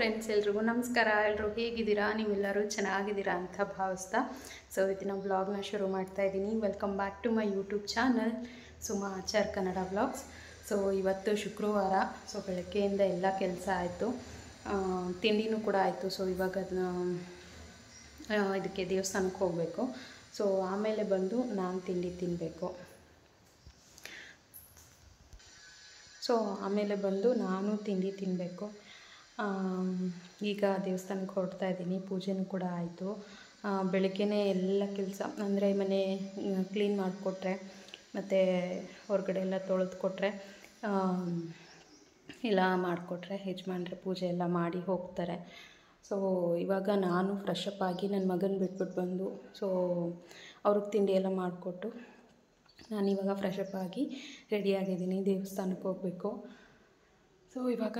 Friends, ಎಲ್ರಿಗೂ ನಮಸ್ಕಾರ. ಎಲ್ಲರೂ ಹೇಗಿದ್ದೀರಾ? ನೀವೆಲ್ಲರೂ ಚೆನ್ನಾಗಿದ್ದೀರಾ ಅಂತ ಭಾವಿಸ್ತಾ ಇವತ್ತಿನ ವ್ಲಾಗ್ನ ಶುರು ಮಾಡ್ತಾ ಇದ್ದೀನಿ. Welcome back to my YouTube channel Suma Achar Kannada vlogs. ಇವತ್ತು ಶುಕ್ರವಾರ. ಬೆಳಗ್ಗೆಯಿಂದ ಎಲ್ಲ ಕೆಲಸ ಆಯಿತು, ತಿಂಡಿನೂ ಕೂಡ ಆಯಿತು. ಇವಾಗ ಇದಕ್ಕೆ ದೇವಸ್ಥಾನಕ್ಕೆ ಹೋಗಬೇಕು. ಆಮೇಲೆ ಬಂದು ನಾನು ತಿಂಡಿ ತಿನ್ನಬೇಕು. ಆಮೇಲೆ ಬಂದು ನಾನು ತಿಂಡಿ ತಿನ್ನಬೇಕು. ಈಗ ದೇವಸ್ಥಾನಕ್ಕೆ ಹೊರಡ್ತಾ ಇದ್ದೀನಿ. ಪೂಜೆನೂ ಕೂಡ ಆಯಿತು. ಬೆಳಗ್ಗೆನೇ ಎಲ್ಲ ಕೆಲಸ ಅಂದರೆ ಮನೆ ಕ್ಲೀನ್ ಮಾಡಿಕೊಟ್ರೆ ಮತ್ತು ಹೊರಗಡೆ ಎಲ್ಲ ತೊಳೆದು ಕೊಟ್ಟರೆ ಎಲ್ಲ ಮಾಡಿಕೊಟ್ರೆ ಯಜಮಾನ್ರೆ ಪೂಜೆ ಎಲ್ಲ ಮಾಡಿ ಹೋಗ್ತಾರೆ. ಇವಾಗ ನಾನು ಫ್ರೆಶ್ ಅಪ್ ಆಗಿ ನನ್ನ ಮಗನ ಬಿಟ್ಬಿಟ್ಟು ಬಂದು ಅವ್ರಿಗೆ ತಿಂಡಿ ಎಲ್ಲ ಮಾಡಿಕೊಟ್ಟು ನಾನಿವಾಗ ಫ್ರೆಶ್ ಅಪ್ ಆಗಿ ರೆಡಿಯಾಗಿದ್ದೀನಿ. ದೇವಸ್ಥಾನಕ್ಕೆ ಹೋಗಬೇಕು. ಇವಾಗ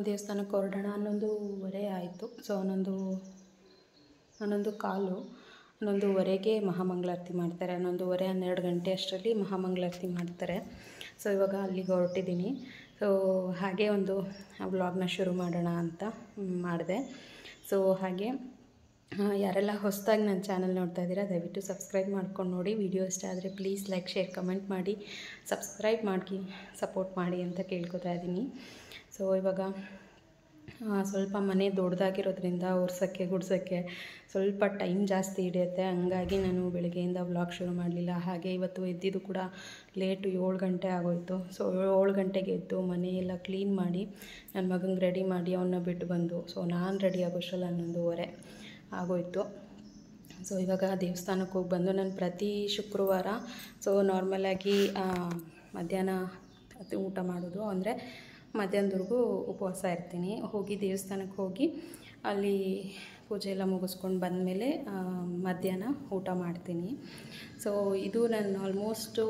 ದೇವಸ್ಥಾನಕ್ಕೆ ಹೊರಡೋಣ. 11:15 ಆಯಿತು. 11:15 ಮಹಾಮಂಗಳಾರತಿ ಮಾಡ್ತಾರೆ. 11:30-12 ಗಂಟೆ ಅಷ್ಟರಲ್ಲಿ ಮಹಾಮಂಗಳಾರತಿ ಮಾಡ್ತಾರೆ. ಇವಾಗ ಅಲ್ಲಿಗೆ ಹೊರಟಿದ್ದೀನಿ. ಹಾಗೆ ಒಂದು ವ್ಲಾಗ್ನ ಶುರು ಮಾಡೋಣ ಅಂತ ಮಾಡಿದೆ. ಹಾಗೆ ಯಾರೆಲ್ಲ ಹೊಸದಾಗಿ ನನ್ನ ಚಾನಲ್ ನೋಡ್ತಾ ಇದ್ದೀರಾ ದಯವಿಟ್ಟು ಸಬ್ಸ್ಕ್ರೈಬ್ ಮಾಡ್ಕೊಂಡು ನೋಡಿ. ವಿಡಿಯೋ ಇಷ್ಟ ಆದರೆ ಪ್ಲೀಸ್ ಲೈಕ್, ಶೇರ್, ಕಮೆಂಟ್ ಮಾಡಿ ಸಬ್ಸ್ಕ್ರೈಬ್ ಮಾಡಿ ಸಪೋರ್ಟ್ ಮಾಡಿ ಅಂತ ಕೇಳ್ಕೊತಾ ಇದ್ದೀನಿ. ಇವಾಗ ಸ್ವಲ್ಪ ಮನೆ ದೊಡ್ಡದಾಗಿರೋದ್ರಿಂದ ಒರ್ಸೋಕ್ಕೆ ಗುಡ್ಸೋಕ್ಕೆ ಸ್ವಲ್ಪ ಟೈಮ್ ಜಾಸ್ತಿ ಹಿಡಿಯುತ್ತೆ. ಹಂಗಾಗಿ ನಾನು ಬೆಳಗ್ಗೆಯಿಂದ ವ್ಲಾಗ್ ಶುರು ಮಾಡಲಿಲ್ಲ. ಹಾಗೆ ಇವತ್ತು ಎದ್ದಿದ್ದು ಕೂಡ ಲೇಟು, 7 ಗಂಟೆ ಆಗೋಯಿತು. 7 ಗಂಟೆಗೆ ಎದ್ದು ಮನೆಯೆಲ್ಲ ಕ್ಲೀನ್ ಮಾಡಿ ನನ್ನ ಮಗಂಗೆ ರೆಡಿ ಮಾಡಿ ಅವನ್ನ ಬಿಟ್ಟು ಬಂದು ನಾನು ರೆಡಿ ಆಗೋಷ್ಟರಲ್ಲಿ 11:15 ಆಗೋಯಿತು. ಇವಾಗ ದೇವಸ್ಥಾನಕ್ಕೆ ಹೋಗಿ ಬಂದು ನಾನು ಪ್ರತಿ ಶುಕ್ರವಾರ ನಾರ್ಮಲಾಗಿ ಮಧ್ಯಾಹ್ನ ಊಟ ಮಾಡೋದು, ಅಂದರೆ ಮಧ್ಯಾಹ್ನದವರೆಗೂ ಉಪವಾಸ ಇರ್ತೀನಿ. ಹೋಗಿ ದೇವಸ್ಥಾನಕ್ಕೆ ಹೋಗಿ ಅಲ್ಲಿ ಪೂಜೆ ಎಲ್ಲ ಮುಗಿಸ್ಕೊಂಡು ಬಂದಮೇಲೆ ಮಧ್ಯಾಹ್ನ ಊಟ ಮಾಡ್ತೀನಿ. ಇದು ನಾನು ಆಲ್ಮೋಸ್ಟು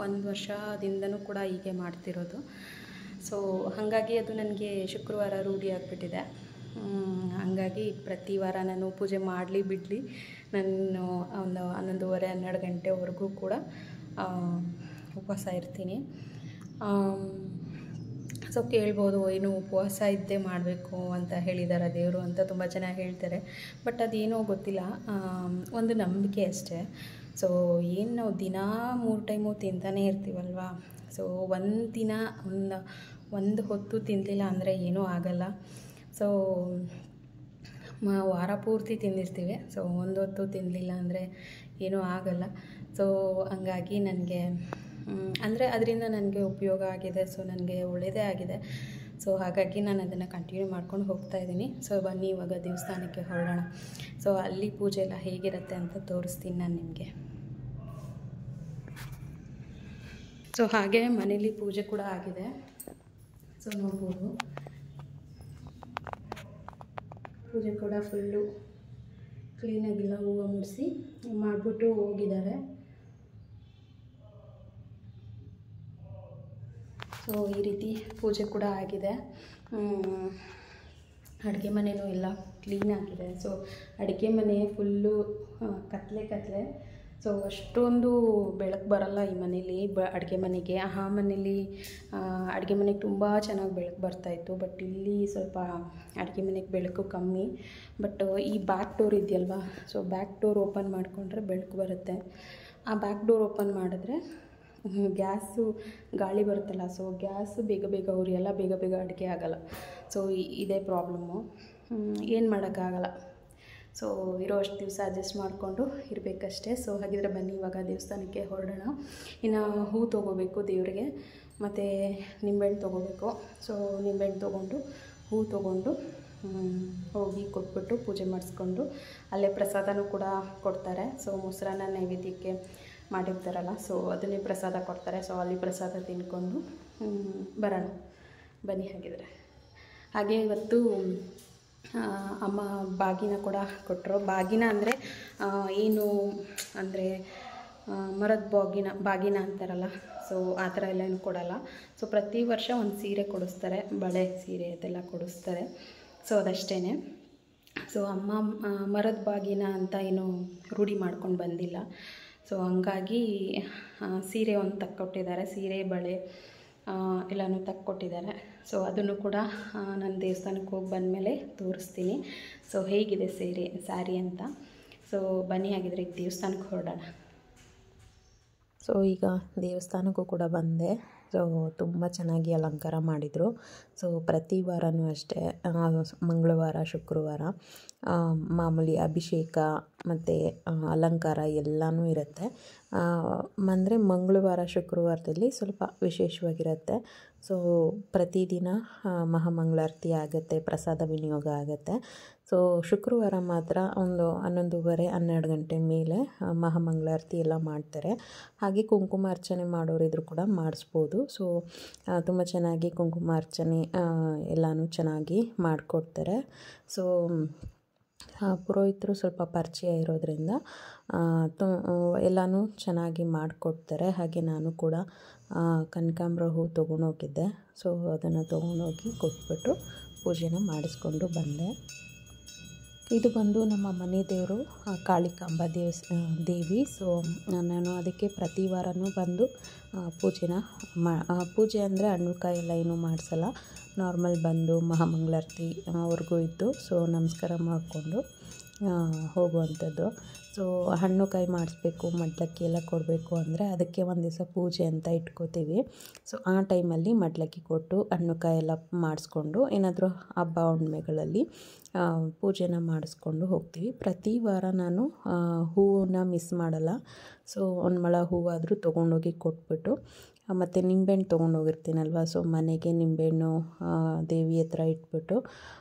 1 ವರ್ಷದಿಂದನೂ ಕೂಡ ಹೀಗೆ ಮಾಡ್ತಿರೋದು. ಹಾಗಾಗಿ ಅದು ನನಗೆ ಶುಕ್ರವಾರ ರೂಢಿ ಆಗಿಬಿಟ್ಟಿದೆ. ಹಾಗಾಗಿ ಪ್ರತಿ ವಾರ ನಾನು ಪೂಜೆ ಮಾಡಲಿ ಬಿಡಲಿ ನಾನು ಒಂದು 11:30-12 ಗಂಟೆವರೆಗೂ ಕೂಡ ಉಪವಾಸ ಇರ್ತೀನಿ. ಕೇಳ್ಬೋದು, ಏನು ಉಪವಾಸ ಇದ್ದೇ ಮಾಡಬೇಕು ಅಂತ ಹೇಳಿದ್ದಾರೆ ದೇವರು ಅಂತ ತುಂಬ ಜನ ಹೇಳ್ತಾರೆ. ಬಟ್ ಅದೇನೋ ಗೊತ್ತಿಲ್ಲ, ಒಂದು ನಂಬಿಕೆ ಅಷ್ಟೇ. ಏನು ನಾವು ದಿನ 3 ಟೈಮು ತಿಂತಾನೇ ಇರ್ತೀವಲ್ವ. ಒಂದು ದಿನ ಒಂದು ಹೊತ್ತು ತಿನ್ನಲಿಲ್ಲ ಅಂದರೆ ಏನೂ ಆಗಲ್ಲ. ವಾರ ಪೂರ್ತಿ ತಿಂದಿರ್ತೀವಿ. ಒಂದು ಹೊತ್ತು ತಿನ್ನಲಿಲ್ಲ ಅಂದರೆ ಏನೂ ಆಗಲ್ಲ. ಹಂಗಾಗಿ ನನಗೆ ಅಂದರೆ ಅದರಿಂದ ನನಗೆ ಉಪಯೋಗ ಆಗಿದೆ. ನನಗೆ ಒಳ್ಳೆಯದೇ ಆಗಿದೆ. ಹಾಗಾಗಿ ನಾನು ಅದನ್ನು ಕಂಟಿನ್ಯೂ ಮಾಡ್ಕೊಂಡು ಹೋಗ್ತಾಯಿದ್ದೀನಿ. ಬನ್ನಿ ಇವಾಗ ದೇವಸ್ಥಾನಕ್ಕೆ ಹೊರಡೋಣ. ಅಲ್ಲಿ ಪೂಜೆ ಎಲ್ಲ ಹೇಗಿರುತ್ತೆ ಅಂತ ತೋರಿಸ್ತೀನಿ ನಾನು ನಿಮಗೆ. ಹಾಗೆ ಮನೇಲಿ ಪೂಜೆ ಕೂಡ ಆಗಿದೆ. ನೋಡ್ಬೋದು, ಪೂಜೆ ಕೂಡ ಫುಲ್ಲು ಕ್ಲೀನಾಗಿಲ್ಲ, ಹೂವು ಮುಡಿಸಿ ಮಾಡಿಬಿಟ್ಟು ಹೋಗಿದ್ದಾರೆ. ಈ ರೀತಿ ಪೂಜೆ ಕೂಡ ಆಗಿದೆ. ಅಡುಗೆ ಮನೆಯೂ ಎಲ್ಲ ಕ್ಲೀನಾಗಿದೆ. ಅಡುಗೆ ಮನೆ ಫುಲ್ಲು ಕತ್ಲೆ. ಅಷ್ಟೊಂದು ಬೆಳಕು ಬರಲ್ಲ ಈ ಮನೇಲಿ. ಅಡುಗೆ ಮನೆಗೆ ಮನೇಲಿ ಅಡುಗೆ ಮನೆಗೆ ತುಂಬ ಚೆನ್ನಾಗಿ ಬೆಳಕು ಬರ್ತಾಯಿತ್ತು. ಬಟ್ ಇಲ್ಲಿ ಸ್ವಲ್ಪ ಅಡುಗೆ ಮನೆಗೆ ಬೆಳಕು ಕಮ್ಮಿ. ಬಟ್ ಈ ಬ್ಯಾಕ್ ಡೋರ್ ಇದೆಯಲ್ವಾ, ಬ್ಯಾಕ್ ಡೋರ್ ಓಪನ್ ಮಾಡಿಕೊಂಡ್ರೆ ಬೆಳಕು ಬರುತ್ತೆ. ಆ ಬ್ಯಾಕ್ ಡೋರ್ ಓಪನ್ ಮಾಡಿದ್ರೆ ಗ್ಯಾಸು ಗಾಳಿ ಬರುತ್ತಲ್ಲ, ಗ್ಯಾಸು ಬೇಗ ಉರಿಯಲ್ಲ, ಬೇಗ ಅಡುಗೆ ಆಗೋಲ್ಲ. ಇದೇ ಪ್ರಾಬ್ಲಮ್ಮು. ಏನು ಮಾಡೋಕ್ಕಾಗಲ್ಲ. ಇರೋ ಅಷ್ಟು ದಿವಸ ಅಡ್ಜಸ್ಟ್ ಮಾಡಿಕೊಂಡು ಇರಬೇಕಷ್ಟೇ. ಹಾಗಿದ್ರೆ ಬನ್ನಿ ಇವಾಗ ದೇವಸ್ಥಾನಕ್ಕೆ ಹೊರಡೋಣ. ಇನ್ನು ಹೂ ತೊಗೋಬೇಕು ದೇವರಿಗೆ, ಮತ್ತು ನಿಂಬೆಹಣ್ಣು ತೊಗೋಬೇಕು. ನಿಂಬೆಹಣ್ಣು ತೊಗೊಂಡು ಹೂ ತೊಗೊಂಡು ಹೋಗಿ ಕೊಟ್ಬಿಟ್ಟು ಪೂಜೆ ಮಾಡಿಸ್ಕೊಂಡು ಅಲ್ಲೇ ಪ್ರಸಾದನೂ ಕೂಡ ಕೊಡ್ತಾರೆ. ಮೊಸರನ್ನ ನೈವೇದ್ಯಕ್ಕೆ ಮಾಡಿರ್ತಾರಲ್ಲ, ಅದನ್ನೇ ಪ್ರಸಾದ ಕೊಡ್ತಾರೆ. ಅಲ್ಲಿ ಪ್ರಸಾದ ತಿಂದ್ಕೊಂಡು ಬರೋಣ ಬನ್ನಿ. ಹಾಗೆ ಇವತ್ತು ಅಮ್ಮ ಬಾಗಿನ ಕೂಡ ಕೊಟ್ಟರು. ಬಾಗಿನ ಅಂದರೆ ಏನು ಅಂದರೆ ಮರದ ಬಾಗಿನ ಅಂತಾರಲ್ಲ, ಆ ಥರ ಎಲ್ಲ ಏನು ಕೊಡಲ್ಲ. ಪ್ರತಿ ವರ್ಷ ಒಂದು ಸೀರೆ ಕೊಡಿಸ್ತಾರೆ, ಬಳೆ ಸೀರೆ ಅದೆಲ್ಲ ಕೊಡಿಸ್ತಾರೆ. ಅದಷ್ಟೇ. ಅಮ್ಮ ಮರದ ಬಾಗಿನ ಅಂತ ಏನು ರೂಢಿ ಮಾಡ್ಕೊಂಡು ಬಂದಿಲ್ಲ. ಹಂಗಾಗಿ ಸೀರೆ ಒಂದು ತಕ್ಕೊಟ್ಟಿದ್ದಾರೆ. ಸೀರೆ, ಬಳೆ ಎಲ್ಲನೂ ತಕ್ಕೊಟ್ಟಿದ್ದಾರೆ. ಸೊ ಅದನ್ನು ಕೂಡ ನಾನು ದೇವಸ್ಥಾನಕ್ಕೆ ಹೋಗಿ ಬಂದಮೇಲೆ ತೋರಿಸ್ತೀನಿ. ಸೊ ಹೇಗಿದೆ ಸ್ಯಾರಿ ಅಂತ. ಸೊ ಬನ್ನಿ ಆಗಿದ್ರೆ ಈಗ ದೇವಸ್ಥಾನಕ್ಕೆ ಹೊರಡೋಣ. ಸೊ ಈಗ ದೇವಸ್ಥಾನಕ್ಕೂ ಕೂಡ ಬಂದೆ. ಸೊ ತುಂಬ ಚೆನ್ನಾಗಿ ಅಲಂಕಾರ ಮಾಡಿದರು. ಸೊ ಪ್ರತಿ ವಾರವೂ ಅಷ್ಟೇ ಮಂಗಳವಾರ ಶುಕ್ರವಾರ ಮಾಮೂಲಿ ಅಭಿಷೇಕ ಮತ್ತು ಅಲಂಕಾರ ಎಲ್ಲನೂ ಇರುತ್ತೆ. ಅಂದರೆ ಮಂಗಳವಾರ ಶುಕ್ರವಾರದಲ್ಲಿ ಸ್ವಲ್ಪ ವಿಶೇಷವಾಗಿರುತ್ತೆ. ಸೊ ಪ್ರತಿದಿನ ಮಹಾಮಂಗಳಾರತಿ ಆಗುತ್ತೆ, ಪ್ರಸಾದ ವಿನಿಯೋಗ ಆಗುತ್ತೆ. ಸೊ ಶುಕ್ರವಾರ ಮಾತ್ರ ಒಂದು 11:30 12 ಗಂಟೆ ಮೇಲೆ ಮಹಾಮಂಗಳಾರತಿ ಎಲ್ಲ ಮಾಡ್ತಾರೆ. ಹಾಗೆ ಕುಂಕುಮಾರ್ಚನೆ ಮಾಡೋರಿದ್ರು ಕೂಡ ಮಾಡಿಸ್ಬೋದು. ಸೊ ತುಂಬ ಚೆನ್ನಾಗಿ ಕುಂಕುಮಾರ್ಚನೆ ಎಲ್ಲನೂ ಚೆನ್ನಾಗಿ ಮಾಡಿಕೊಡ್ತಾರೆ. ಸೊ ಪುರೋಹಿತರು ಸ್ವಲ್ಪ ಪರಿಚಯ ಇರೋದರಿಂದ ಎಲ್ಲನೂ ಚೆನ್ನಾಗಿ ಮಾಡಿಕೊಡ್ತಾರೆ. ಹಾಗೆ ನಾನು ಕೂಡ ಕನಕಾಂಬರ ಹೂ ತೊಗೊಂಡೋಗಿದ್ದೆ. ಸೊ ಅದನ್ನು ತೊಗೊಂಡೋಗಿ ಕೊಟ್ಬಿಟ್ಟು ಪೂಜೆನ ಮಾಡಿಸ್ಕೊಂಡು ಬಂದೆ. ಇದು ಬಂದು ನಮ್ಮ ಮನೆ ದೇವರು ಕಾಳಿಕಾಂಬ ದೇವಿ. ಸೊ ನಾನು ಅದಕ್ಕೆ ಪ್ರತಿ ವಾರವೂ ಬಂದು ಪೂಜೆ ಅಂದರೆ ಹಣ್ಣು ಕಾಯಿ ಎಲ್ಲ ಏನೂ ಮಾಡಿಸಲ್ಲ. ನಾರ್ಮಲ್ ಬಂದು ಮಹಾಮಂಗಳಾರತಿ ಅವ್ರಿಗೂ ಇದ್ದು ಸೊ ನಮಸ್ಕಾರ ಮಾಡಿಕೊಂಡು ಹೋಗುವಂಥದ್ದು. ಸೊ ಹಣ್ಣು ಕಾಯಿ ಮಾಡಿಸ್ಬೇಕು, ಮಡ್ಲಕ್ಕಿ ಎಲ್ಲ ಕೊಡಬೇಕು ಅಂದರೆ ಅದಕ್ಕೆ ಒಂದು ದಿವಸ ಪೂಜೆ ಅಂತ ಇಟ್ಕೋತೀವಿ. ಸೊ ಆ ಟೈಮಲ್ಲಿ ಮಡ್ಲಕ್ಕಿ ಕೊಟ್ಟು ಹಣ್ಣು ಕಾಯಿ ಎಲ್ಲ ಮಾಡಿಸ್ಕೊಂಡು ಏನಾದರೂ ಹಬ್ಬ ಹುಣ್ಣಿಮೆಗಳಲ್ಲಿ ಪೂಜೆನ ಮಾಡಿಸ್ಕೊಂಡು ಹೋಗ್ತೀವಿ. ಪ್ರತಿ ವಾರ ನಾನು ಹೂವನ್ನ ಮಿಸ್ ಮಾಡಲ್ಲ. ಸೊ ಒಂದು ಮೊಳ ಹೂವಾದರೂ ತೊಗೊಂಡೋಗಿ ಕೊಟ್ಬಿಟ್ಟು ಮತ್ತು ನಿಂಬೆಹಣ್ಣು ತೊಗೊಂಡೋಗಿರ್ತೀನಲ್ವ. ಸೊ ಮನೆಗೆ ನಿಂಬೆಹಣ್ಣು ದೇವಿ ಹತ್ರ ಇಟ್ಬಿಟ್ಟು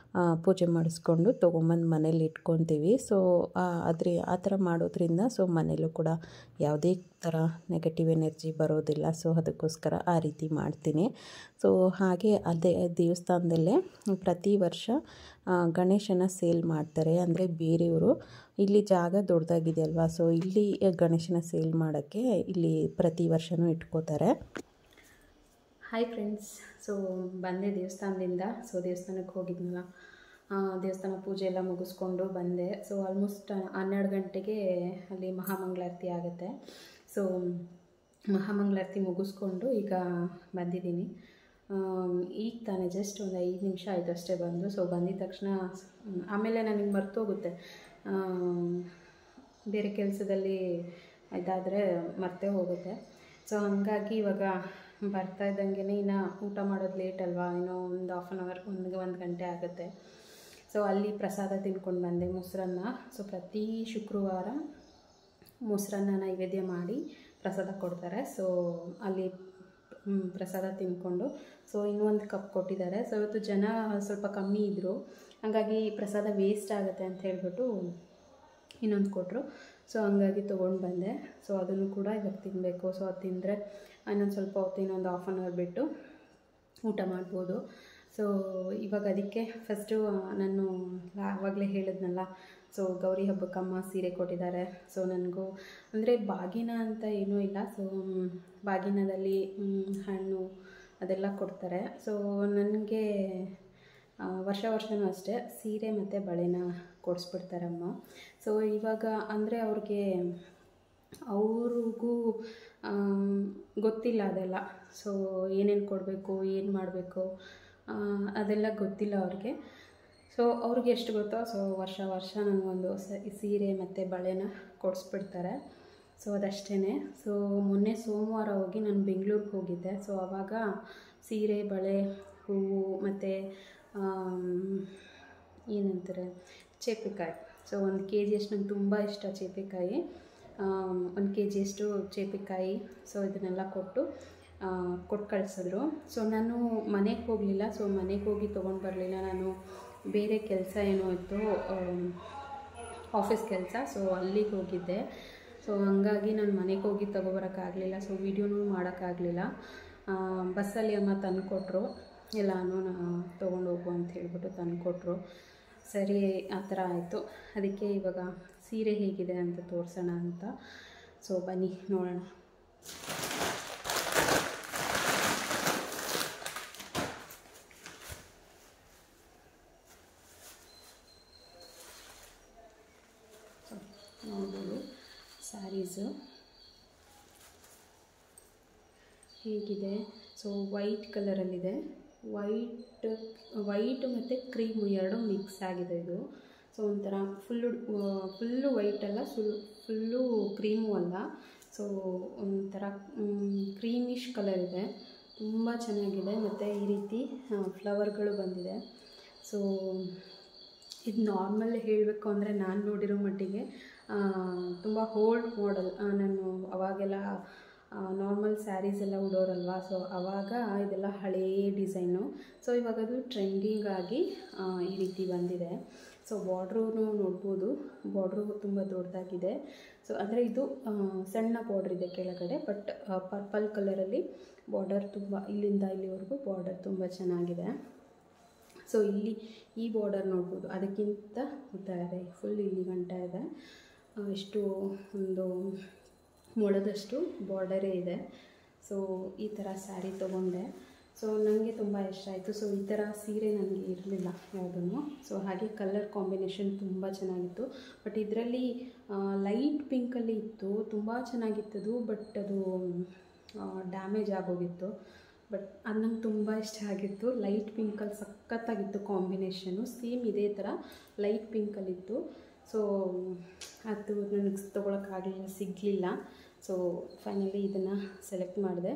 ಪೂಜೆ ಮಾಡಿಸ್ಕೊಂಡು ತೊಗೊಂಬಂದು ಮನೇಲಿ ಇಟ್ಕೊತೀವಿ. ಸೊ ಆ ಥರ ಮಾಡೋದ್ರಿಂದ ಸೊ ಮನೇಲೂ ಕೂಡ ಯಾವುದೇ ಥರ ನೆಗೆಟಿವ್ ಎನರ್ಜಿ ಬರೋದಿಲ್ಲ. ಸೊ ಅದಕ್ಕೋಸ್ಕರ ಆ ರೀತಿ ಮಾಡ್ತೀನಿ. ಸೊ ಹಾಗೆ ಅದೇ ದೇವಸ್ಥಾನದಲ್ಲೇ ಪ್ರತಿ ವರ್ಷ ಗಣೇಶನ ಸೇಲ್ ಮಾಡ್ತಾರೆ. ಅಂದರೆ ಬೇರೆಯವರು ಇಲ್ಲಿ ಜಾಗ ದೊಡ್ಡದಾಗಿದೆ ಅಲ್ವಾ. ಸೊ ಇಲ್ಲಿ ಗಣೇಶನ ಸೇಲ್ ಮಾಡೋಕ್ಕೆ ಇಲ್ಲಿ ಪ್ರತಿ ವರ್ಷವೂ ಇಟ್ಕೋತಾರೆ. Hi friends. ಸೊ ಬಂದೆ ದೇವಸ್ಥಾನದಿಂದ. ಸೊ ದೇವಸ್ಥಾನಕ್ಕೆ ಹೋಗಿದ್ನಲ್ಲ, ದೇವಸ್ಥಾನ ಪೂಜೆ ಎಲ್ಲ ಮುಗಿಸ್ಕೊಂಡು ಬಂದೆ. ಸೊ ಆಲ್ಮೋಸ್ಟ್ 12 ಗಂಟೆಗೆ ಅಲ್ಲಿ ಮಹಾಮಂಗಳಾರತಿ ಆಗುತ್ತೆ. ಸೊ ಮಹಾಮಂಗಳಾರತಿ ಮುಗಿಸ್ಕೊಂಡು ಈಗ ಬಂದಿದ್ದೀನಿ. ಈಗ ತಾನೇ ಜಸ್ಟ್ ಒಂದು 5 ನಿಮಿಷ ಆಯಿತು ಅಷ್ಟೇ ಬಂದು. ಸೊ ಬಂದಿದ ತಕ್ಷಣ ಆಮೇಲೆ ನನಗೆ ಮರ್ತೋಗುತ್ತೆ, ಬೇರೆ ಕೆಲಸದಲ್ಲಿ ಇದಾದರೆ ಮರ್ತೇ ಹೋಗುತ್ತೆ. ಸೊ ಹಾಗಾಗಿ ಇವಾಗ ಬರ್ತಾ ಇದ್ದಂಗೆ ಇನ್ನು ಊಟ ಮಾಡೋದು ಲೇಟ್ ಅಲ್ವಾ, ಇನ್ನೂ ಒಂದು ಹಾಫ್ ಆನ್ ಅವರ್ 1 ಗಂಟೆ ಆಗುತ್ತೆ. ಸೊ ಅಲ್ಲಿ ಪ್ರಸಾದ ತಿನ್ಕೊಂಡು ಬಂದೆ, ಮೊಸರನ್ನ. ಸೊ ಪ್ರತಿ ಶುಕ್ರವಾರ ಮೊಸರನ್ನ ನೈವೇದ್ಯ ಮಾಡಿ ಪ್ರಸಾದ ಕೊಡ್ತಾರೆ. ಸೊ ಅಲ್ಲಿ ಪ್ರಸಾದ ತಿಂದ್ಕೊಂಡು ಸೊ ಇನ್ನೊಂದು ಕಪ್ ಕೊಟ್ಟಿದ್ದಾರೆ. ಸೊ ಇವತ್ತು ಜನ ಸ್ವಲ್ಪ ಕಮ್ಮಿ ಇದ್ದರು, ಹಾಗಾಗಿ ಪ್ರಸಾದ ವೇಸ್ಟ್ ಆಗುತ್ತೆ ಅಂತ ಹೇಳ್ಬಿಟ್ಟು ಇನ್ನೊಂದು ಕೊಟ್ಟರು. ಸೊ ಹಂಗಾಗಿ ತೊಗೊಂಡು ಬಂದೆ. ಸೊ ಅದನ್ನು ಕೂಡ ಇವಾಗ ತಿನ್ನಬೇಕು. ಸೊ ಅದು ತಿಂದರೆ ಇನ್ನೊಂದು ಸ್ವಲ್ಪ ಹೊತ್ತು, ಇನ್ನೊಂದು ಹಾಫ್ ಆನ್ ಅವರ್ ಬಿಟ್ಟು ಊಟ ಮಾಡ್ಬೋದು. ಸೊ ಇವಾಗ ಅದಕ್ಕೆ ಫಸ್ಟು ನಾನು ಆವಾಗಲೇ ಹೇಳಿದ್ನಲ್ಲ, ಸೊ ಗೌರಿ ಹಬ್ಬಕ್ಕಮ್ಮ ಸೀರೆ ಕೊಟ್ಟಿದ್ದಾರೆ. ಸೊ ನನಗೂ ಅಂದರೆ ಬಾಗಿನ ಅಂತ ಏನೂ ಇಲ್ಲ. ಸೊ ಬಾಗಿನದಲ್ಲಿ ಹಣ್ಣು ಅದೆಲ್ಲ ಕೊಡ್ತಾರೆ. ಸೊ ನನಗೆ ವರ್ಷವೂ ಅಷ್ಟೇ ಸೀರೆ ಮತ್ತು ಬಳೆನ ಕೊಡಿಸ್ಬಿಡ್ತಾರಮ್ಮ. ಸೊ ಇವಾಗ ಅಂದರೆ ಅವ್ರಿಗೂ ಗೊತ್ತಿಲ್ಲ ಅದೆಲ್ಲ. ಸೊ ಏನೇನು ಕೊಡಬೇಕು, ಏನು ಮಾಡಬೇಕು ಅದೆಲ್ಲ ಗೊತ್ತಿಲ್ಲ ಅವ್ರಿಗೆ. ಸೊ ಅವ್ರಿಗೆ ಎಷ್ಟು ಗೊತ್ತೋ ಸೊ ವರ್ಷ ನನಗೊಂದು ಸೀರೆ ಮತ್ತು ಬಳೆನ ಕೊಡಿಸ್ಬಿಡ್ತಾರೆ. ಸೊ ಅದಷ್ಟೇ. ಸೊ ಮೊನ್ನೆ ಸೋಮವಾರ ಹೋಗಿ ನಾನು ಬೆಂಗಳೂರಿಗೆ ಹೋಗಿದ್ದೆ. ಸೊ ಆವಾಗ ಸೀರೆ, ಬಳೆ, ಹೂವು ಮತ್ತು ಏನಂತಾರೆ ಚೇಪೆಕಾಯಿ. ಸೊ 1 kg ನಂಗೆ ತುಂಬ ಇಷ್ಟ ಚೇಪೆಕಾಯಿ. 1 kg ಚೇಪೆಕಾಯಿ. ಸೊ ಇದನ್ನೆಲ್ಲ ಕೊಟ್ಟು ಕಳಿಸಿದ್ರು. ಸೊ ನಾನು ಮನೆಗೆ ಹೋಗಲಿಲ್ಲ. ಸೊ ಮನೆಗೆ ಹೋಗಿ ತೊಗೊಂಡು ಬರಲಿಲ್ಲ. ನಾನು ಬೇರೆ ಕೆಲಸ ಏನೋ ಇತ್ತು, ಆಫೀಸ್ ಕೆಲಸ. ಸೊ ಅಲ್ಲಿಗೆ ಹೋಗಿದ್ದೆ. ಸೊ ಹಂಗಾಗಿ ನಾನು ಮನೆಗೆ ಹೋಗಿ ತೊಗೊಬರೋಕ್ಕಾಗಲಿಲ್ಲ. ಸೊ ವೀಡಿಯೋನೂ ಮಾಡೋಕ್ಕಾಗಲಿಲ್ಲ. ಬಸ್ಸಲ್ಲಿ ಅಮ್ಮ ತಂದುಕೊಟ್ರು, ಎಲ್ಲನೂ ತೊಗೊಂಡು ಹೋಗು ಅಂತ ಹೇಳ್ಬಿಟ್ಟು ತಂದುಕೊಟ್ರು. ಸರಿ, ಆ ಥರ ಆಯಿತು. ಅದಕ್ಕೆ ಇವಾಗ ಸೀರೆ ಹೇಗಿದೆ ಅಂತ ತೋರಿಸೋಣ ಅಂತ. ಸೊ ಬನ್ನಿ ನೋಡೋಣ. ನೋಡ್ಬೋದು ಸ್ಯಾರೀಸು ಹೇಗಿದೆ. ಸೊ ವೈಟ್ ಕಲರಲ್ಲಿದೆ. ವೈಟ್ ಮತ್ತು ಕ್ರೀಮು ಎರಡು ಮಿಕ್ಸ್ ಆಗಿದೆ ಇದು. ಸೊ ಒಂಥರ ಫುಲ್ಲು ವೈಟ್ ಅಲ್ಲ, ಫುಲ್ಲು ಕ್ರೀಮು ಅಲ್ಲ. ಸೊ ಒಂಥರ ಕ್ರೀಮಿಶ್ ಕಲರ್ ಇದೆ, ತುಂಬ ಚೆನ್ನಾಗಿದೆ. ಮತ್ತು ಈ ರೀತಿ ಫ್ಲವರ್ಗಳು ಬಂದಿದೆ. ಸೊ ಇದು ನಾರ್ಮಲ್ ಹೇಳಬೇಕು ಅಂದರೆ ನಾನು ನೋಡಿರೋ ಮಟ್ಟಿಗೆ ತುಂಬ ಓಲ್ಡ್ ಮಾಡೆಲ್. ನಾನು ಅವಾಗೆಲ್ಲ ನಾರ್ಮಲ್ ಸ್ಯಾರೀಸ್ ಎಲ್ಲ ಉಡೋರಲ್ವ, ಸೊ ಆವಾಗ ಇದೆಲ್ಲ ಹಳೆಯ ಡಿಸೈನು. ಸೊ ಇವಾಗ ಅದು ಟ್ರೆಂಡಿಂಗ್ ಆಗಿ ಈ ರೀತಿ ಬಂದಿದೆ. ಸೊ ಬಾರ್ಡ್ರೂ ನೋಡ್ಬೋದು, ಬಾರ್ಡ್ರು ತುಂಬ ದೊಡ್ಡದಾಗಿದೆ. ಸೊ ಅಂದರೆ ಇದು ಸಣ್ಣ ಬಾರ್ಡ್ರ್ ಇದೆ ಕೆಳಗಡೆ, ಬಟ್ ಪರ್ಪಲ್ ಕಲರಲ್ಲಿ ಬಾರ್ಡರ್ ತುಂಬ ಇಲ್ಲಿಂದ ಇಲ್ಲಿವರೆಗೂ ಬಾರ್ಡರ್ ತುಂಬ ಚೆನ್ನಾಗಿದೆ. ಸೊ ಇಲ್ಲಿ ಈ ಬಾರ್ಡರ್ ನೋಡ್ಬೋದು, ಅದಕ್ಕಿಂತ ಉದ್ದ ಇದೆ, ಫುಲ್ ಇಲ್ಲಿ ಗಂಟ ಇದೆ. ಇಷ್ಟು ಒಂದು ಮೊಳದಷ್ಟು ಬಾರ್ಡರೇ ಇದೆ. ಸೊ ಈ ಥರ ಸ್ಯಾರಿ ತೊಗೊಂಡೆ. ಸೊ ನನಗೆ ತುಂಬ ಇಷ್ಟ ಆಯಿತು. ಸೊ ಈ ಥರ ಸೀರೆ ನನಗೆ ಇರಲಿಲ್ಲ ಯಾವುದೂ. ಸೊ ಹಾಗೆ ಕಲರ್ ಕಾಂಬಿನೇಷನ್ ತುಂಬ ಚೆನ್ನಾಗಿತ್ತು. ಬಟ್ ಇದರಲ್ಲಿ ಲೈಟ್ ಪಿಂಕಲ್ಲಿ ಇತ್ತು, ತುಂಬ ಚೆನ್ನಾಗಿತ್ತದು. ಬಟ್ ಅದು ಡ್ಯಾಮೇಜ್ ಆಗೋಗಿತ್ತು. ಬಟ್ ಅದು ನಂಗೆ ತುಂಬ ಇಷ್ಟ ಆಗಿತ್ತು. ಲೈಟ್ ಪಿಂಕಲ್ಲಿ ಸಖತ್ತಾಗಿತ್ತು ಕಾಂಬಿನೇಷನು. ಸೇಮ್ ಇದೇ ಥರ ಲೈಟ್ ಪಿಂಕಲ್ಲಿತ್ತು. ಸೊ ಅದು ನನಗೆ ತೊಗೊಳಕ್ಕಾಗಲಿಲ್ಲ, ಸಿಗಲಿಲ್ಲ. ಸೊ ಫೈನಲಿ ಇದನ್ನು ಸೆಲೆಕ್ಟ್ ಮಾಡಿದೆ.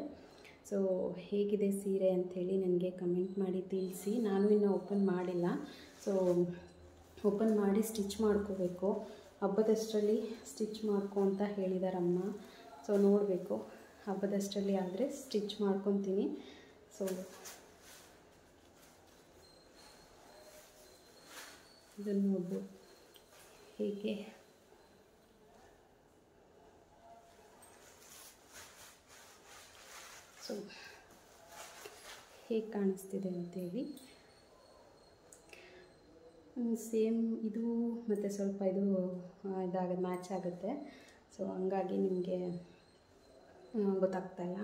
ಸೊ ಹೇಗಿದೆ ಸೀರೆ ಅಂಥೇಳಿ ನನಗೆ ಕಮೆಂಟ್ ಮಾಡಿ ತಿಳಿಸಿ. ನಾನು ಇನ್ನೂ ಓಪನ್ ಮಾಡಿಲ್ಲ. ಸೊ ಓಪನ್ ಮಾಡಿ ಸ್ಟಿಚ್ ಮಾಡ್ಕೋಬೇಕು. ಹಬ್ಬದಷ್ಟರಲ್ಲಿ ಸ್ಟಿಚ್ ಮಾಡ್ಕೊ ಅಂತ ಹೇಳಿದಾರಮ್ಮ. ಸೊ ನೋಡಬೇಕು, ಹಬ್ಬದಷ್ಟರಲ್ಲಿ ಆದರೆ ಸ್ಟಿಚ್ ಮಾಡ್ಕೊತೀನಿ. ಸೊ ಇದನ್ನು ನೋಡ್ಬೋದು ಹೇಗೆ ಸೊ ಹೇಗೆ ಕಾಣಿಸ್ತಿದೆ ಅಂತೇಳಿ. ಸೇಮ್ ಇದು ಮತ್ತು ಸ್ವಲ್ಪ ಇದು ಮ್ಯಾಚ್ ಆಗುತ್ತೆ. ಸೊ ಹಂಗಾಗಿ ನಿಮಗೆ ಗೊತ್ತಾಗ್ತಾಯಿಲ್ಲ.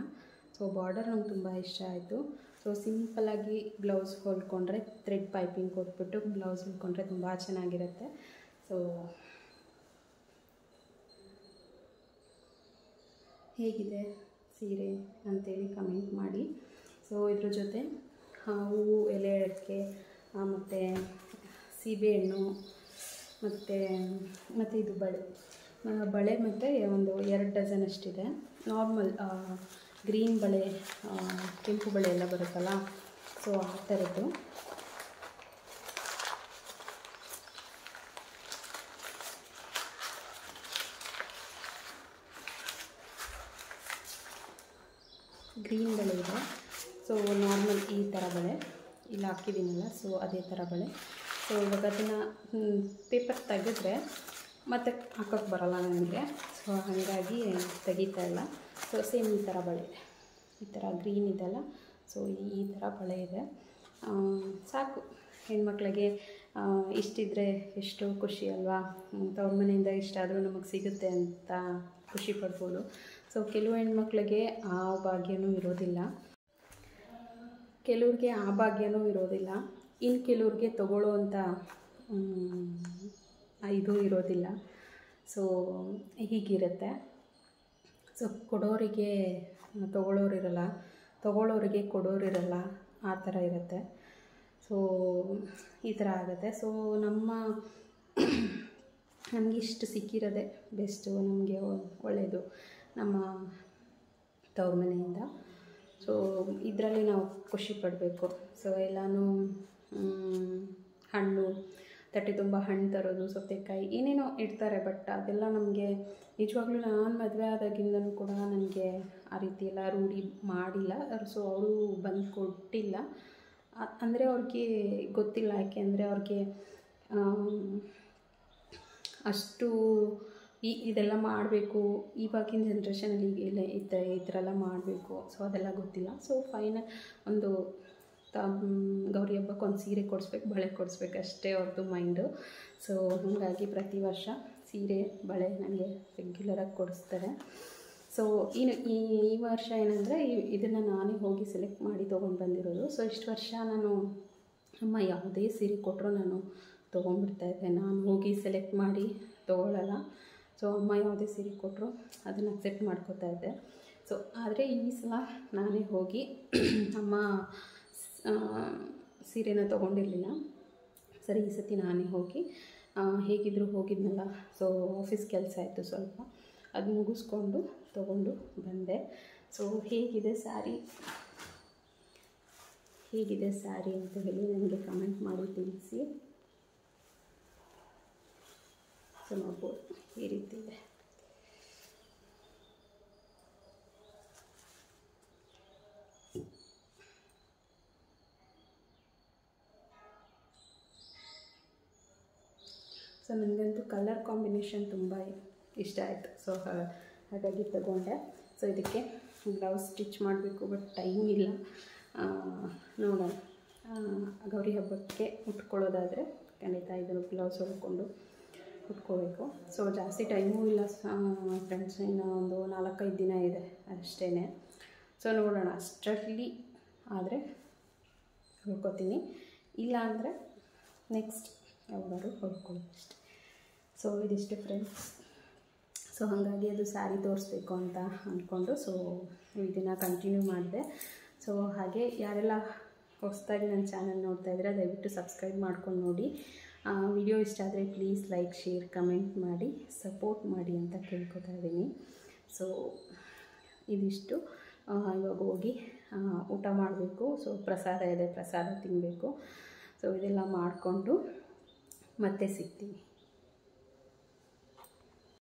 ಸೊ ಬಾರ್ಡರ್ ನಂಗೆ ತುಂಬ ಇಷ್ಟ ಆಯಿತು. ಸೊ ಸಿಂಪಲ್ಲಾಗಿ ಬ್ಲೌಸ್ ಹೊಲ್ಕೊಂಡ್ರೆ ಥ್ರೆಡ್ ಪೈಪಿಂಗ್ ಕೊಟ್ಬಿಟ್ಟು ಬ್ಲೌಸ್ ಹೊಲ್ಕೊಂಡ್ರೆ ತುಂಬ ಚೆನ್ನಾಗಿರುತ್ತೆ. ಸೊ ಹೇಗಿದೆ ಸೀರೆ ಅಂತೇಳಿ ಕಮೆಂಟ್ ಮಾಡಿ. ಸೊ ಇದ್ರ ಜೊತೆ ಹೂವು, ಎಲೆ ಅಡಿಕೆ ಮತ್ತು ಸೀಬೆಹಣ್ಣು ಮತ್ತು ಇದು ಬಳೆ ಮತ್ತು ಒಂದು 2 ಡಜನ್ ಅಷ್ಟಿದೆ. ನಾರ್ಮಲ್ ಗ್ರೀನ್ ಬಳೆ, ಕೆಂಪು ಬಳೆ ಎಲ್ಲ ಬರುತ್ತಲ್ಲ, ಸೊ ಆ ಥರದ್ದು. ಗ್ರೀನ್ ಬಳೆ ಇದೆ. ಸೊ ನಾರ್ಮಲ್ ಈ ಥರ ಬಳೆ ಇಲ್ಲಿ ಹಾಕಿದ್ದೀನಲ್ಲ, ಸೊ ಅದೇ ಥರ ಬಳೆ. ಸೊ ಇವಾಗ ಅದನ್ನು ಪೇಪರ್ ತೆಗೆದ್ರೆ ಮತ್ತೆ ಹಾಕೋಕ್ಕೆ ಬರೋಲ್ಲ ನನಗೆ. ಸೊ ಹಾಗಾಗಿ ತೆಗಿತಾ ಇಲ್ಲ. ಸೊ ಸೇಮ್ ಈ ಥರ ಬಳೆ, ಈ ಥರ ಗ್ರೀನ್ ಇದೆಲ್ಲ, ಸೊ ಈ ಥರ ಬಳೆ ಇದೆ. ಸಾಕು, ಹೆಣ್ಮಕ್ಳಿಗೆ ಇಷ್ಟಿದ್ರೆ ಎಷ್ಟು ಖುಷಿ ಅಲ್ವಾ. ತವ್ರ ಮನೆಯಿಂದ ಇಷ್ಟಾದರೂ ನಮಗೆ ಸಿಗುತ್ತೆ ಅಂತ ಖುಷಿ ಪಡ್ಬೋದು. ಸೊ ಕೆಲವು ಹೆಣ್ಮಕ್ಳಿಗೆ ಆ ಭಾಗ್ಯನೂ ಇರೋದಿಲ್ಲ, ಕೆಲವ್ರಿಗೆ ಆ ಭಾಗ್ಯನೂ ಇರೋದಿಲ್ಲ. ಇನ್ನು ಕೆಲವ್ರಿಗೆ ತಗೊಳ್ಳೋ ಅಂತ ಇದು ಇರೋದಿಲ್ಲ. ಸೊ ಹೀಗಿರುತ್ತೆ. ಸೊ ಕೊಡೋರಿಗೆ ತೊಗೊಳ್ಳೋರಿರಲ್ಲ, ತೊಗೊಳ್ಳೋರಿಗೆ ಕೊಡೋರಿರಲ್ಲ, ಆ ಥರ ಇರುತ್ತೆ. ಸೊ ಈ ಥರ ಆಗುತ್ತೆ. ಸೊ ನಮಗಿಷ್ಟು ಸಿಕ್ಕಿರೋದೆ ಬೆಸ್ಟು, ನಮಗೆ ಒಳ್ಳೆಯದು ನಮ್ಮ ತವ್ರ ಮನೆಯಿಂದ. ಸೊ ಇದರಲ್ಲಿ ನಾವು ಖುಷಿ ಪಡಬೇಕು. ಸೊ ಎಲ್ಲನೂ ಹಣ್ಣು, ತಟ್ಟೆ ತುಂಬ ಹಣ್ಣು ತರೋದು, ಸೌತೆಕಾಯಿ ಏನೇನೋ ಇಡ್ತಾರೆ. ಬಟ್ ಅದೆಲ್ಲ ನಮಗೆ ನಿಜವಾಗ್ಲೂ ನಾನು ಮದುವೆ ಆದಾಗಿಂದನೂ ಕೂಡ ನನಗೆ ಆ ರೀತಿ ಎಲ್ಲ ರೂಢಿ ಮಾಡಿಲ್ಲ. ಸೊ ಅವರು ಬಂದು ಕೊಟ್ಟಿಲ್ಲ. ಅಂದರೆ ಅವ್ರಿಗೆ ಗೊತ್ತಿಲ್ಲ, ಯಾಕೆಂದರೆ ಅವ್ರಿಗೆ ಅಷ್ಟು ಇದೆಲ್ಲ ಮಾಡಬೇಕು, ಇವಾಗಿನ ಜನ್ರೇಷನಲ್ಲಿ ಎಲ್ಲ ಈ ಥರ ಎಲ್ಲ ಮಾಡಬೇಕು. ಸೊ ಅದೆಲ್ಲ ಗೊತ್ತಿಲ್ಲ. ಸೊ ಫೈನಲ್ ಒಂದು ಗೌರಿ ಹಬ್ಬಕ್ಕೆ ಒಂದು ಸೀರೆ ಕೊಡಿಸ್ಬೇಕು, ಬಳೆ ಕೊಡಿಸ್ಬೇಕು ಅಷ್ಟೇ ಅವ್ರದ್ದು ಮೈಂಡು. ಸೊ ಹಾಗಾಗಿ ಪ್ರತಿ ವರ್ಷ ಸೀರೆ, ಬಳೆ ನನಗೆ ರೆಗ್ಯುಲರಾಗಿ ಕೊಡಿಸ್ತಾರೆ. ಸೊ ಈ ವರ್ಷ ಏನಂದರೆ ಇದನ್ನು ನಾನೇ ಹೋಗಿ ಸೆಲೆಕ್ಟ್ ಮಾಡಿ ತೊಗೊಂಡು ಬಂದಿರೋದು. ಸೊ ಇಷ್ಟು ವರ್ಷ ನಾನು ಅಮ್ಮ ಯಾವುದೇ ಸೀರೆ ಕೊಟ್ಟರು ನಾನು ತೊಗೊಂಡ್ಬಿಡ್ತಾಯಿದ್ದೆ, ನಾನು ಹೋಗಿ ಸೆಲೆಕ್ಟ್ ಮಾಡಿ ತೊಗೊಳ್ಳಲ್ಲ. ಸೊ ಅಮ್ಮ ಯಾವುದೇ ಸೀರೆ ಕೊಟ್ಟರು ಅದನ್ನು ಅಕ್ಸೆಪ್ಟ್ ಮಾಡ್ಕೋತಾ ಇದ್ದೆ. ಸೊ ಆದರೆ ಈ ಸಲ ನಾನೇ ಹೋಗಿ ಅಮ್ಮ ಸೀರೆನ ತೊಗೊಂಡಿರಲಿಲ್ಲ. ಸರಿ ಈ ಸತಿ ನಾನೇ ಹೋಗಿ ಹೇಗಿದ್ದರೂ ಹೋಗಿದ್ನಲ್ಲ, ಸೊ ಆಫೀಸ್ ಕೆಲಸ ಆಯಿತು ಸ್ವಲ್ಪ, ಅದು ಮುಗಿಸ್ಕೊಂಡು ತೊಗೊಂಡು ಬಂದೆ. ಸೊ ಹೇಗಿದೆ ಸ್ಯಾರಿ ಅಂತ ಹೇಳಿ ನನಗೆ ಕಮೆಂಟ್ ಮಾಡಿ ತಿಳಿಸಿ. ಸೊ ನೋಡ್ಬೋದು ಈ ರೀತಿ ಇದೆ. ಸೊ ನನಗಂತೂ ಕಲರ್ ಕಾಂಬಿನೇಷನ್ ತುಂಬ ಇಷ್ಟ ಆಯಿತು. ಸೊ ಹಾಗಾಗಿ ತಗೊಂಡೆ. ಸೊ ಇದಕ್ಕೆ ಬ್ಲೌಸ್ ಸ್ಟಿಚ್ ಮಾಡಬೇಕು, ಬಟ್ ಟೈಮ್ ಇಲ್ಲ. ನೋಡೋಣ, ಗೌರಿ ಹಬ್ಬಕ್ಕೆ ಉಟ್ಕೊಳ್ಳೋದಾದರೆ ಖಂಡಿತ ಇದನ್ನು ಬ್ಲೌಸ್ ಹೊಲ್ಕೊಂಡು ಉಟ್ಕೋಬೇಕು. ಸೊ ಜಾಸ್ತಿ ಟೈಮೂ ಇಲ್ಲ ಫ್ರೆಂಡ್ಸ್, ಇನ್ನು ಒಂದು 4-5 ದಿನ ಇದೆ ಅಷ್ಟೇ. ಸೊ ನೋಡೋಣ, ಅಷ್ಟರಲ್ಲಿ ಆದರೆ ಹೊಲ್ಕೋತೀನಿ, ಇಲ್ಲ ಅಂದರೆ ನೆಕ್ಸ್ಟ್ ಯಾವಾಗಾದ್ರು ಹೊಲ್ಕೊಳ್ಳೋದು ಅಷ್ಟೆ. ಸೊ ಇದಿಷ್ಟು ಫ್ರೆಂಡ್ಸ್. ಸೊ ಹಾಗಾಗಿ ಅದು ಸ್ಯಾರಿ ತೋರಿಸ್ಬೇಕು ಅಂತ ಅಂದ್ಕೊಂಡು ಸೊ ಇದನ್ನು ಕಂಟಿನ್ಯೂ ಮಾಡಿದೆ. ಸೊ ಹಾಗೆ ಯಾರೆಲ್ಲ ಹೊಸದಾಗಿ ನನ್ನ ಚಾನಲ್ ನೋಡ್ತಾ ಇದ್ದೀರಾ ದಯವಿಟ್ಟು ಸಬ್ಸ್ಕ್ರೈಬ್ ಮಾಡ್ಕೊಂಡು ನೋಡಿ. ವಿಡಿಯೋ ಇಷ್ಟ ಆದರೆ ಪ್ಲೀಸ್ ಲೈಕ್, ಶೇರ್, ಕಮೆಂಟ್ ಮಾಡಿ ಸಪೋರ್ಟ್ ಮಾಡಿ ಅಂತ ಕೇಳ್ಕೊತಾ ಇದ್ದೀನಿ. ಸೊ ಇದಿಷ್ಟು. ಇವಾಗ ಹೋಗಿ ಊಟ ಮಾಡಬೇಕು. ಸೊ ಪ್ರಸಾದ ಇದೆ, ಪ್ರಸಾದ ತಿನ್ನಬೇಕು. ಸೊ ಇದೆಲ್ಲ ಮಾಡಿಕೊಂಡು ಮತ್ತೆ ಸಿಗ್ತೀನಿ.